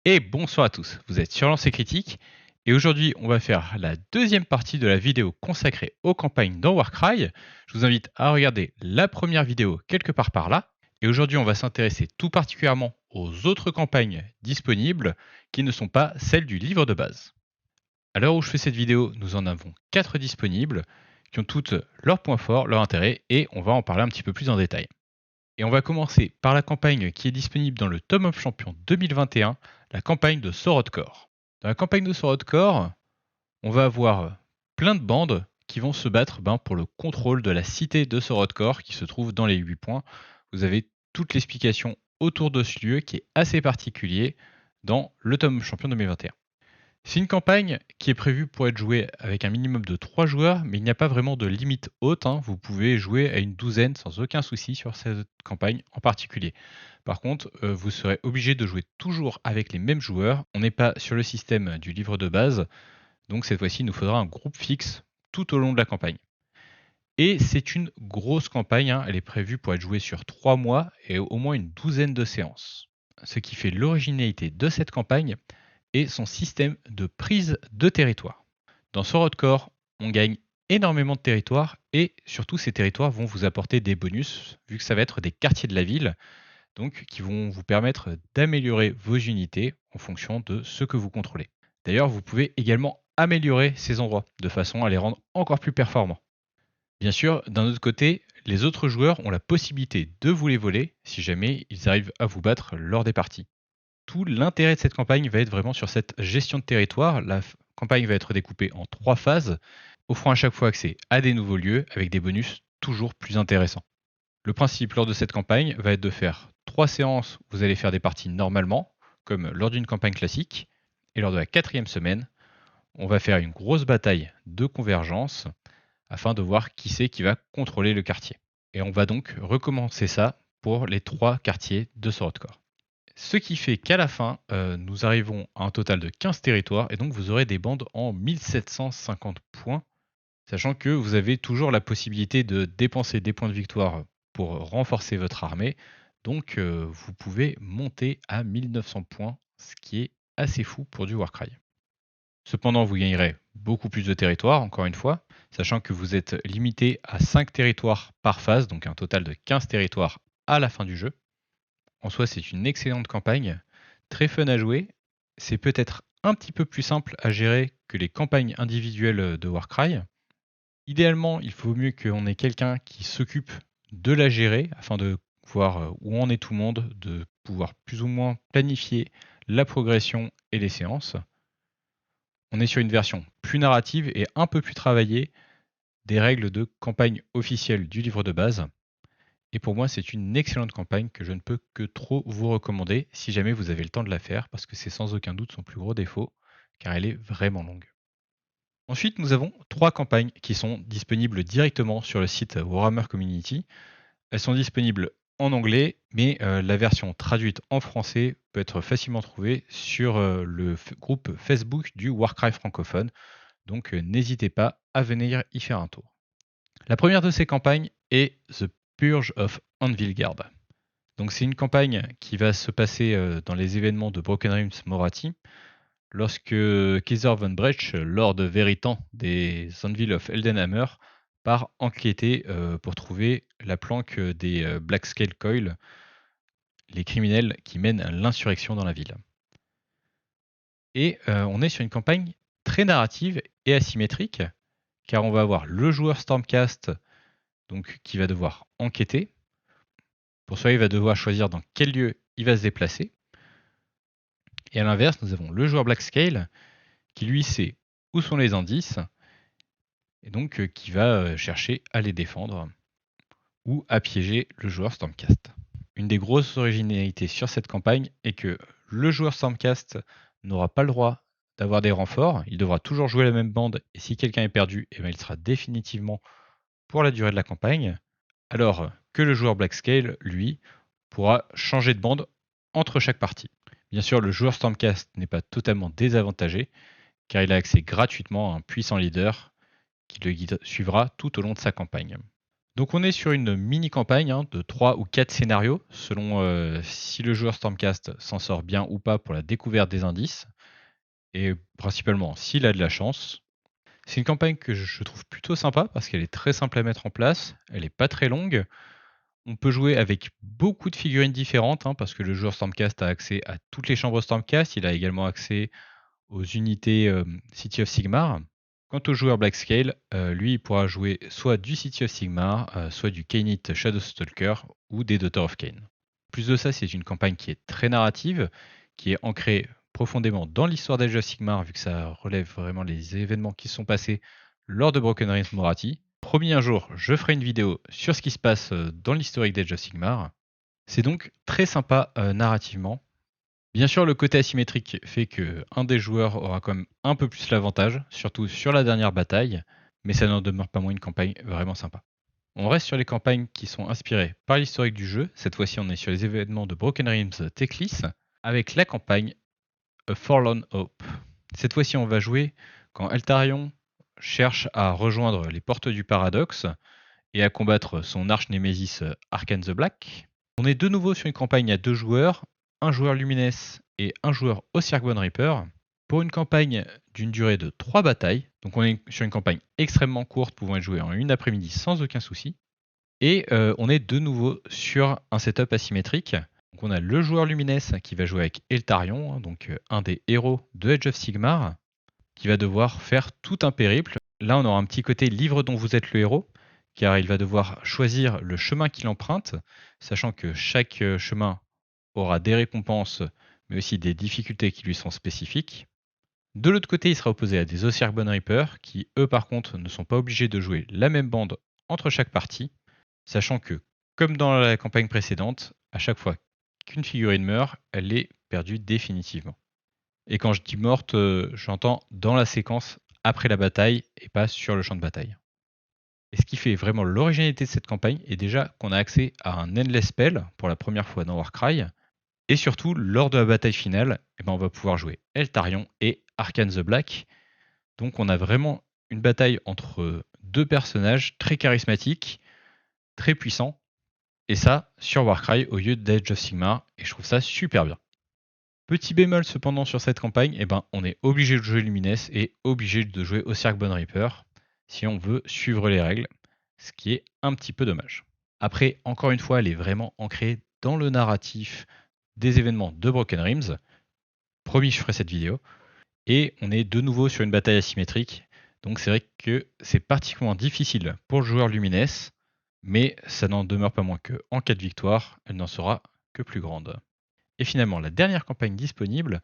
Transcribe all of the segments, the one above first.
Et bonsoir à tous, vous êtes sur Lancer Critique et aujourd'hui on va faire la deuxième partie de la vidéo consacrée aux campagnes dans Warcry. Je vous invite à regarder la première vidéo quelque part par là et aujourd'hui on va s'intéresser tout particulièrement aux autres campagnes disponibles qui ne sont pas celles du livre de base. À l'heure où je fais cette vidéo, nous en avons 4 disponibles qui ont toutes leurs points forts, leurs intérêts et on va en parler un petit peu plus en détail. Et on va commencer par la campagne qui est disponible dans le Tome of Champions 2021, la campagne de Sorod-Core. Dans la campagne de Sorod-Core, on va avoir plein de bandes qui vont se battre pour le contrôle de la cité de Sorod-Core qui se trouve dans les 8 points. Vous avez toute l'explication autour de ce lieu qui est assez particulier dans le Tome of Champions 2021. C'est une campagne qui est prévue pour être jouée avec un minimum de 3 joueurs, mais il n'y a pas vraiment de limite haute. Vous pouvez jouer à une douzaine sans aucun souci sur cette campagne en particulier. Par contre, vous serez obligé de jouer toujours avec les mêmes joueurs. On n'est pas sur le système du livre de base, donc cette fois-ci, il nous faudra un groupe fixe tout au long de la campagne. Et c'est une grosse campagne, elle est prévue pour être jouée sur 3 mois et au moins une douzaine de séances. Ce qui fait l'originalité de cette campagne, et son système de prise de territoire. Dans Sword Core, on gagne énormément de territoire et surtout ces territoires vont vous apporter des bonus vu que ça va être des quartiers de la ville donc qui vont vous permettre d'améliorer vos unités en fonction de ce que vous contrôlez. D'ailleurs, vous pouvez également améliorer ces endroits de façon à les rendre encore plus performants. Bien sûr, d'un autre côté, les autres joueurs ont la possibilité de vous les voler si jamais ils arrivent à vous battre lors des parties. Tout l'intérêt de cette campagne va être vraiment sur cette gestion de territoire. La campagne va être découpée en 3 phases, offrant à chaque fois accès à des nouveaux lieux avec des bonus toujours plus intéressants. Le principe lors de cette campagne va être de faire 3 séances où vous allez faire des parties normalement, comme lors d'une campagne classique, et lors de la 4e semaine, on va faire une grosse bataille de convergence afin de voir qui c'est qui va contrôler le quartier. Et on va donc recommencer ça pour les 3 quartiers de Sword Core. Ce qui fait qu'à la fin, nous arrivons à un total de 15 territoires et donc vous aurez des bandes en 1750 points, sachant que vous avez toujours la possibilité de dépenser des points de victoire pour renforcer votre armée. Donc vous pouvez monter à 1900 points, ce qui est assez fou pour du Warcry. Cependant, vous gagnerez beaucoup plus de territoires, encore une fois, sachant que vous êtes limité à 5 territoires par phase, donc un total de 15 territoires à la fin du jeu. En soi, c'est une excellente campagne, très fun à jouer. C'est peut-être un petit peu plus simple à gérer que les campagnes individuelles de Warcry. Idéalement, il faut mieux qu'on ait quelqu'un qui s'occupe de la gérer afin de voir où en est tout le monde, de pouvoir plus ou moins planifier la progression et les séances. On est sur une version plus narrative et un peu plus travaillée des règles de campagne officielle du livre de base. Et pour moi, c'est une excellente campagne que je ne peux que trop vous recommander si jamais vous avez le temps de la faire, parce que c'est sans aucun doute son plus gros défaut, car elle est vraiment longue. Ensuite, nous avons 3 campagnes qui sont disponibles directement sur le site Warhammer Community. Elles sont disponibles en anglais, mais la version traduite en français peut être facilement trouvée sur le groupe Facebook du Warcry francophone. Donc n'hésitez pas à venir y faire un tour. La première de ces campagnes est The Purge of Anvilgard. Donc c'est une campagne qui va se passer dans les événements de Broken Realms Morathi, lorsque Kaiser von Brecht, Lord Veritan des Anvil of Eldenhammer, part enquêter pour trouver la planque des Blackscale Coil, les criminels qui mènent à l'insurrection dans la ville. Et on est sur une campagne très narrative et asymétrique, car on va avoir le joueur Stormcast donc, qui va devoir enquêter. Pour cela, il va devoir choisir dans quel lieu il va se déplacer. Et à l'inverse, nous avons le joueur Blackscale qui lui sait où sont les indices et donc qui va chercher à les défendre ou à piéger le joueur Stormcast. Une des grosses originalités sur cette campagne est que le joueur Stormcast n'aura pas le droit d'avoir des renforts, il devra toujours jouer la même bande et si quelqu'un est perdu, il sera définitivement pour la durée de la campagne, alors que le joueur Blackscale, lui, pourra changer de bande entre chaque partie. Bien sûr, le joueur Stormcast n'est pas totalement désavantagé, car il a accès gratuitement à un puissant leader qui le suivra tout au long de sa campagne. Donc on est sur une mini-campagne de 3 ou 4 scénarios, selon si le joueur Stormcast s'en sort bien ou pas pour la découverte des indices, et principalement s'il a de la chance. C'est une campagne que je trouve plutôt sympa parce qu'elle est très simple à mettre en place, elle n'est pas très longue. On peut jouer avec beaucoup de figurines différentes, parce que le joueur Stormcast a accès à toutes les chambres Stormcast, il a également accès aux unités City of Sigmar. Quant au joueur Blackscale, lui, il pourra jouer soit du City of Sigmar, soit du Kainit Shadowstalker ou des Daughter of Kain. Plus de ça, c'est une campagne qui est très narrative, qui est ancrée profondément dans l'histoire d'Age of Sigmar, vu que ça relève vraiment les événements qui se sont passés lors de Broken Realms Morathi. Promis, un jour, je ferai une vidéo sur ce qui se passe dans l'historique d'Age of Sigmar. C'est donc très sympa narrativement. Bien sûr, le côté asymétrique fait que un des joueurs aura quand même un peu plus l'avantage, surtout sur la dernière bataille, mais ça n'en demeure pas moins une campagne vraiment sympa. On reste sur les campagnes qui sont inspirées par l'historique du jeu. Cette fois-ci, on est sur les événements de Broken Realms Teclis, avec la campagne A Forlorn Hope. Cette fois-ci, on va jouer quand Eltarion cherche à rejoindre les portes du paradoxe et à combattre son arch-némésis Arcane the Black. On est de nouveau sur une campagne à 2 joueurs, un joueur Lumines et un joueur Ossiarch Reaper, pour une campagne d'une durée de 3 batailles. Donc on est sur une campagne extrêmement courte, pouvant être jouée en une après-midi sans aucun souci. Et on est de nouveau sur un setup asymétrique. Donc on a le joueur Lumines qui va jouer avec Eltarion, donc un des héros de Age of Sigmar, qui va devoir faire tout un périple. Là, on aura un petit côté livre dont vous êtes le héros, car il va devoir choisir le chemin qu'il emprunte, sachant que chaque chemin aura des récompenses, mais aussi des difficultés qui lui sont spécifiques. De l'autre côté, il sera opposé à des Ossiarch Reaper, qui eux par contre ne sont pas obligés de jouer la même bande entre chaque partie, sachant que, comme dans la campagne précédente, à chaque fois qu'une figurine meurt, elle est perdue définitivement. Et quand je dis morte, j'entends dans la séquence après la bataille et pas sur le champ de bataille. Et ce qui fait vraiment l'originalité de cette campagne est déjà qu'on a accès à un Endless Spell pour la première fois dans Warcry. Et surtout, lors de la bataille finale, on va pouvoir jouer Eltarion et Arcane the Black. Donc on a vraiment une bataille entre 2 personnages très charismatiques, très puissants. Et ça, sur Warcry au lieu d'Age of Sigmar. Et je trouve ça super bien. Petit bémol cependant sur cette campagne, on est obligé de jouer Lumines et obligé de jouer Ossiarch Reaper si on veut suivre les règles, ce qui est un petit peu dommage. Après, encore une fois, elle est vraiment ancrée dans le narratif des événements de Broken Realms. Promis, je ferai cette vidéo. Et on est de nouveau sur une bataille asymétrique. Donc c'est vrai que c'est particulièrement difficile pour le joueur Lumines, mais ça n'en demeure pas moins qu'en cas de victoire, elle n'en sera que plus grande. Et finalement, la dernière campagne disponible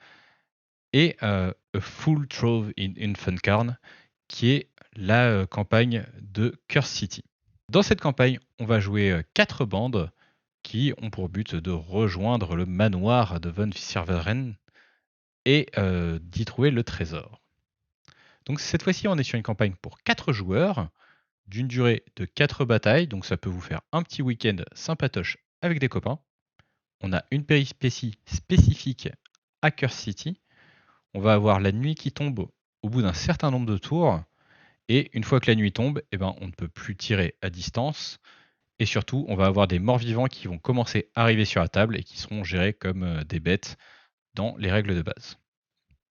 est A Full Trove in Infancarn, qui est la campagne de Curse City. Dans cette campagne, on va jouer 4 bandes qui ont pour but de rejoindre le manoir de Von Sirveren et d'y trouver le trésor. Donc cette fois-ci, on est sur une campagne pour 4 joueurs, d'une durée de 4 batailles, donc ça peut vous faire un petit week-end sympatoche avec des copains. On a une péripétie spécifique à Curse City. On va avoir la nuit qui tombe au bout d'un certain nombre de tours. Et une fois que la nuit tombe, on ne peut plus tirer à distance. Et surtout, on va avoir des morts-vivants qui vont commencer à arriver sur la table et qui seront gérés comme des bêtes dans les règles de base.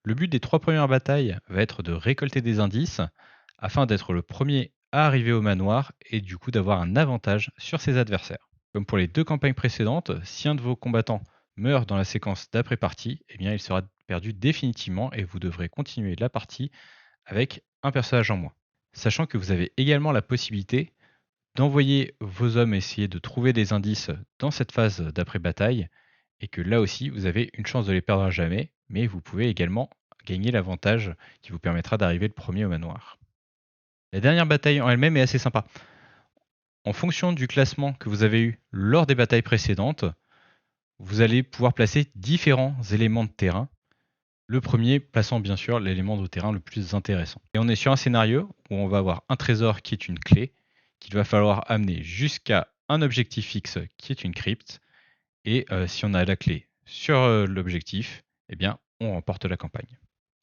Le but des 3 premières batailles va être de récolter des indices afin d'être le premier à arriver au manoir et du coup d'avoir un avantage sur ses adversaires. Comme pour les 2 campagnes précédentes, si un de vos combattants meurt dans la séquence d'après-partie, il sera perdu définitivement et vous devrez continuer la partie avec un personnage en moins. Sachant que vous avez également la possibilité d'envoyer vos hommes essayer de trouver des indices dans cette phase d'après-bataille et que là aussi vous avez une chance de les perdre à jamais, mais vous pouvez également gagner l'avantage qui vous permettra d'arriver le premier au manoir. La dernière bataille en elle-même est assez sympa. En fonction du classement que vous avez eu lors des batailles précédentes, vous allez pouvoir placer différents éléments de terrain. Le premier plaçant bien sûr l'élément de terrain le plus intéressant. Et on est sur un scénario où on va avoir un trésor qui est une clé, qu'il va falloir amener jusqu'à un objectif fixe qui est une crypte. Et si on a la clé sur l'objectif, on remporte la campagne.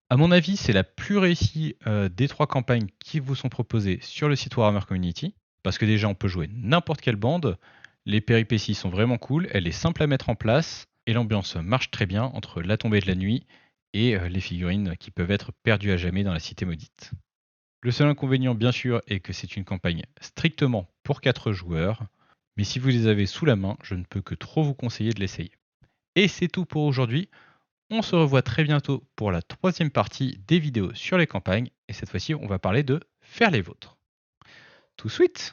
À mon avis, c'est la plus réussie des 3 campagnes qui vous sont proposées sur le site Warhammer Community, parce que déjà on peut jouer n'importe quelle bande, les péripéties sont vraiment cool, elle est simple à mettre en place, et l'ambiance marche très bien entre la tombée de la nuit et les figurines qui peuvent être perdues à jamais dans la cité maudite. Le seul inconvénient bien sûr est que c'est une campagne strictement pour 4 joueurs, mais si vous les avez sous la main, je ne peux que trop vous conseiller de l'essayer. Et c'est tout pour aujourd'hui. On se revoit très bientôt pour la troisième partie des vidéos sur les campagnes. Et cette fois-ci, on va parler de faire les vôtres. Tout de suite!